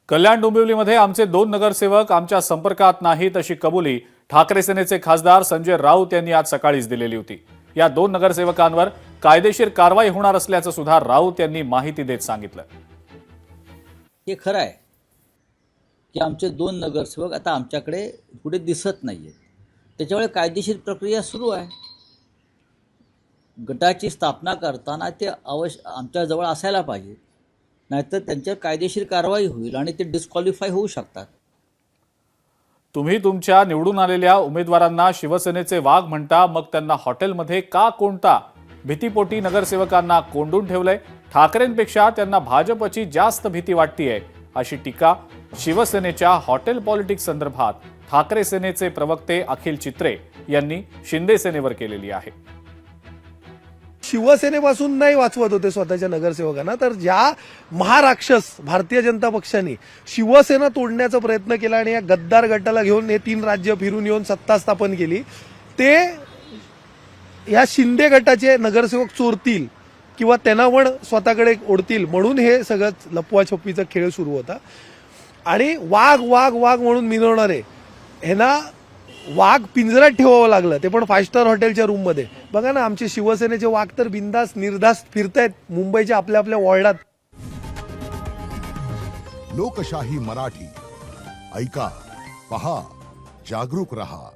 कल्याण डोंबिवलीमध्ये आमचे 2 नगरसेवक आमच्या संपर्कात नाहीत अशी कबुली ठाकरे सेनेचे खासदार संजय राऊत यांनी आज सकाळीच दिलेली होती। या 2 नगरसेवकांवर कायदेशीर कारवाई होणार असल्याचं सुद्धा राऊत यांनी माहिती देत सांगितलं। हे खरं आहे की आमचे 2 नगरसेवक आता आमच्याकडे पुढे दिसत नाहीयेत, त्याच्यामुळे कायदेशीर प्रक्रिया सुरू आहे। गटाची स्थापना करताना ते आमच्या जवळ असायला पाहिजे, नाहीतर त्यांच्यावर कायदेशीर कारवाई होईल आणि ते डिस्क्वालिफाय होऊ शकतात। तुम्ही तुमच्या निवडून आलेल्या उमेदवारांना शिवसेनेचे वाघ म्हणता, मग त्यांना हॉटेलमध्ये का कोणता? भीतीपोटी नगरसेवकांना कोंडून ठेवलंय। ठाकरेंपेक्षा त्यांना भाजपची जास्त भीती वाटतीये अशी टीका शिवसेनेच्या हॉटेल पॉलिटिक्स संदर्भात ठाकरे सेनेचे प्रवक्ते अखिल चित्रे यांनी शिंदे सेनेवर केलेली आहे। शिवसेनेपासून नाही वाचवत होते स्वतःच्या नगरसेवकांना, तर ज्या महाराक्षस भारतीय जनता पक्षाने शिवसेना तोडण्याचा प्रयत्न केला आणि या गद्दार गटाला घेऊन हे 3 राज्य फिरून येऊन सत्ता स्थापन केली, ते या शिंदे गटाचे नगरसेवक चोरतील किंवा त्यांना पण स्वतःकडे ओढतील म्हणून हे सगळं लपवाछपवीचा खेळ सुरू होता। आणि वाघ वाघ वाघ म्हणून मिरवणारे ह्यांना वाघ पिंजऱ्यात ठेवावं लागलं, ते पण 5 स्टार हॉटेलच्या रूम मध्ये। बघा ना, आमचे शिवसेनेचे वाघ तर बिंदास निर्धास्त फिरतायत मुंबईच्या आपल्या आपल्या वॉर्डात। लोकशाही मराठी ऐका, पहा, जागरूक रहा।